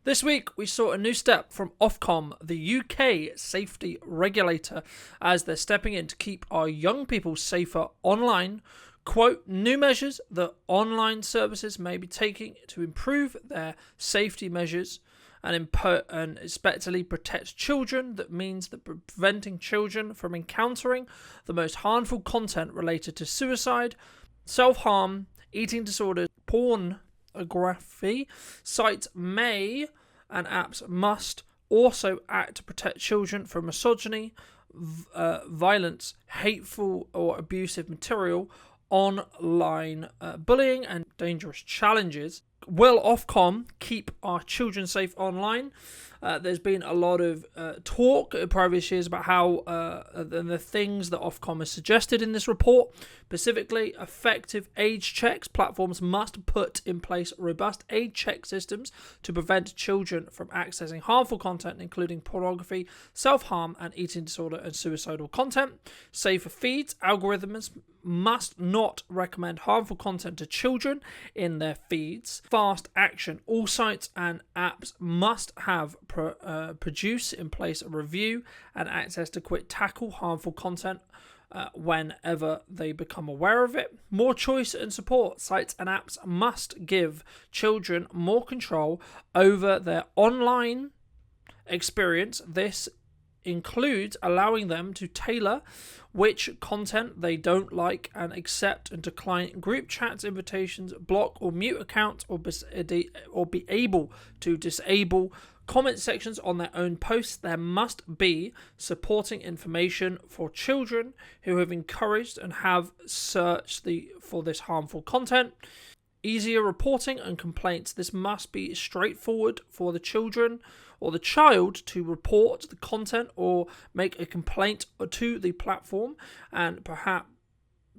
This week, we saw a new step from Ofcom, the UK safety regulator, as they're stepping in to keep our young people safer online. Quote, new measures that online services may be taking to improve their safety measures and especially protect children. That means that preventing children from encountering the most harmful content related to suicide, self-harm, eating disorders, pornography. Sites may and apps must also act to protect children from misogyny, violence, hateful or abusive material, online bullying, and dangerous challenges. Will Ofcom keep our children safe online? There's been a lot of talk in previous years about how the things that Ofcom has suggested in this report, specifically effective age checks. Platforms must put in place robust age check systems to prevent children from accessing harmful content, including pornography, self-harm, and eating disorder and suicidal content. Safer feeds. Algorithms must not recommend harmful content to children in their feeds. Fast action. All sites and apps must have produce in place a review and access to quick tackle harmful content whenever they become aware of it. More choice and support. Sites and apps must give children more control over their online experience. This includes allowing them to tailor which content they don't like and accept and decline group chats, invitations, block or mute accounts, or be able to disable comment sections on their own posts. There must be supporting information for children who have encouraged and have searched for this harmful content. Easier reporting and complaints. This must be straightforward for the children or the child to report the content or make a complaint to the platform, and perhaps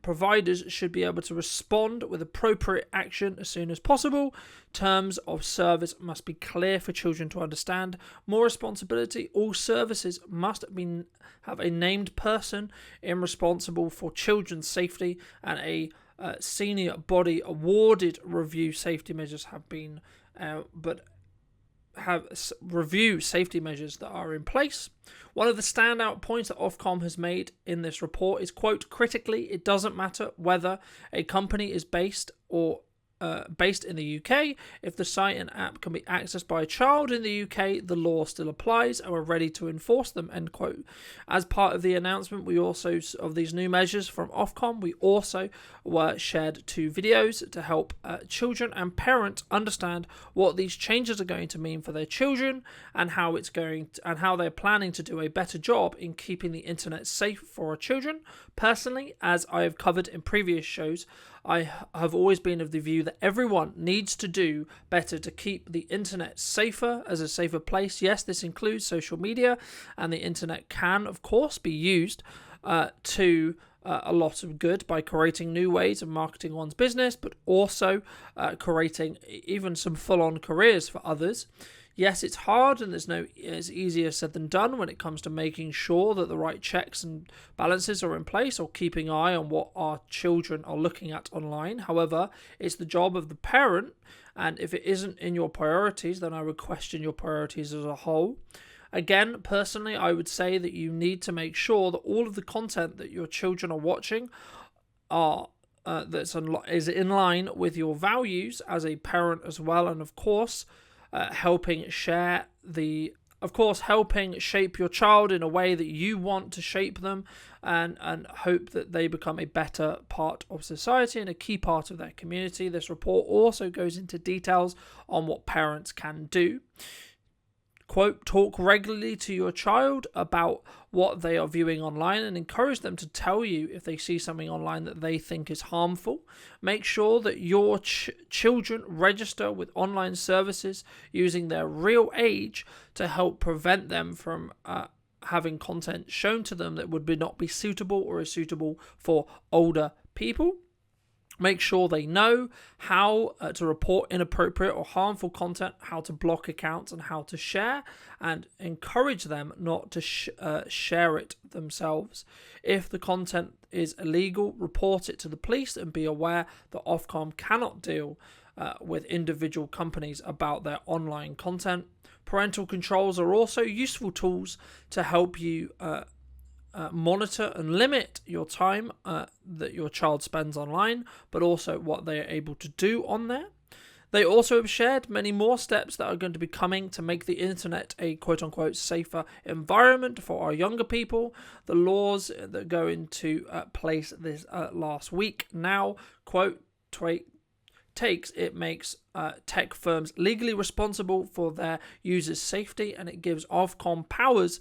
providers should be able to respond with appropriate action as soon as possible. Terms of service must be clear for children to understand. More responsibility. All services must have a named person responsible for children's safety, and a senior body awarded review safety measures review safety measures that are in place. One of the standout points that Ofcom has made in this report is, quote, critically, it doesn't matter whether a company is based in the UK. If the site and app can be accessed by a child in the UK, the law still applies, and we're ready to enforce them, end quote. As part of the announcement, of these new measures from Ofcom, we also shared 2 videos to help children and parents understand what these changes are going to mean for their children, and how they're planning to do a better job in keeping the internet safe for our children. Personally, as I have covered in previous shows, I have always been of the view that everyone needs to do better to keep the internet safer, as a safer place. Yes, this includes social media, and the internet can, of course, be used to a lot of good by creating new ways of marketing one's business, but also creating even some full-on careers for others. Yes, it's hard, and it's easier said than done when it comes to making sure that the right checks and balances are in place, or keeping an eye on what our children are looking at online. However, it's the job of the parent, and if it isn't in your priorities, then I would question your priorities as a whole. Again, personally, I would say that you need to make sure that all of the content that your children are watching is in line with your values as a parent as well, and of course, helping shape your child in a way that you want to shape them, and hope that they become a better part of society and a key part of their community. This report also goes into details on what parents can do. Quote, talk regularly to your child about what they are viewing online, and encourage them to tell you if they see something online that they think is harmful. Make sure that your children register with online services using their real age to help prevent them from having content shown to them that would not be suitable or is suitable for older people. Make sure they know how to report inappropriate or harmful content, how to block accounts, and how to share, and encourage them not to share it themselves. If the content is illegal, report it to the police, and be aware that Ofcom cannot deal with individual companies about their online content. Parental controls are also useful tools to help you monitor and limit your time that your child spends online, but also what they are able to do on there. They also have shared many more steps that are going to be coming to make the internet a quote-unquote safer environment for our younger people. The laws that go into place this last week now, quote, makes tech firms legally responsible for their users' safety, and it gives Ofcom powers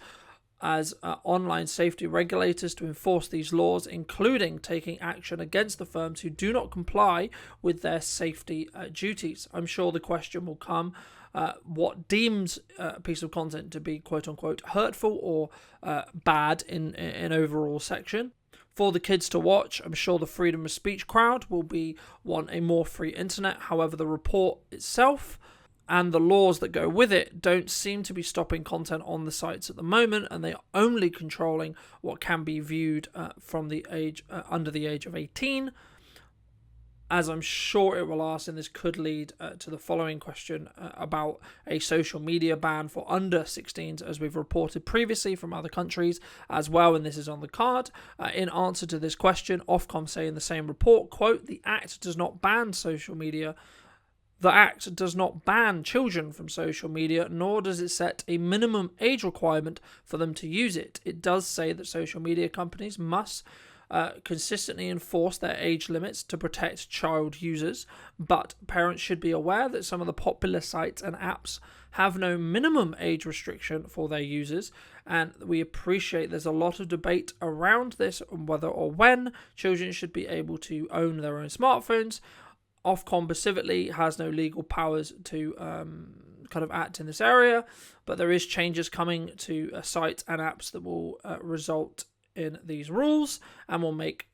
as online safety regulators to enforce these laws, including taking action against the firms who do not comply with their safety duties. I'm sure the question will come, what deems a piece of content to be quote-unquote hurtful or bad in overall section. For the kids to watch, I'm sure the freedom of speech crowd will want a more free internet. However, the report itself and the laws that go with it don't seem to be stopping content on the sites at the moment, and they are only controlling what can be viewed from the age under the age of 18. As I'm sure it will ask, and this could lead to the following question about a social media ban for under 16s, as we've reported previously from other countries as well, and this is on the card. In answer to this question, Ofcom say in the same report, quote, the Act does not ban social media. The Act does not ban children from social media, nor does it set a minimum age requirement for them to use it. It does say that social media companies must consistently enforce their age limits to protect child users, but parents should be aware that some of the popular sites and apps have no minimum age restriction for their users, and we appreciate there's a lot of debate around this, on whether or when children should be able to own their own smartphones. Ofcom specifically has no legal powers to kind of act in this area, but there is changes coming to sites and apps that will result in these rules and will make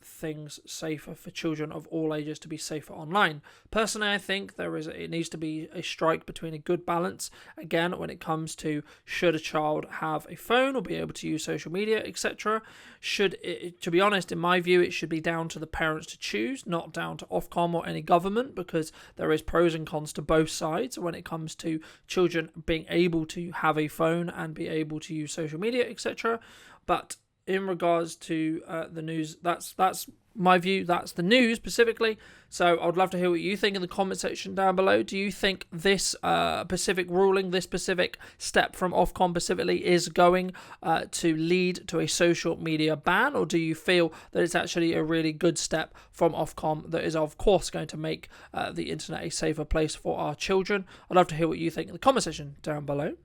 things safer for children of all ages to be safer online. Personally, I think it needs to be a strike between a good balance, again, when it comes to should a child have a phone or be able to use social media, etc. To be honest, in my view, it should be down to the parents to choose, not down to Ofcom or any government, because there is pros and cons to both sides when it comes to children being able to have a phone and be able to use social media, etc. But in regards to the news, that's my view. That's the news specifically. So I'd love to hear what you think in the comment section down below. Do you think this specific ruling, this specific step from Ofcom specifically is going to lead to a social media ban, or do you feel that it's actually a really good step from Ofcom that is, of course, going to make the internet a safer place for our children? I'd love to hear what you think in the comment section down below.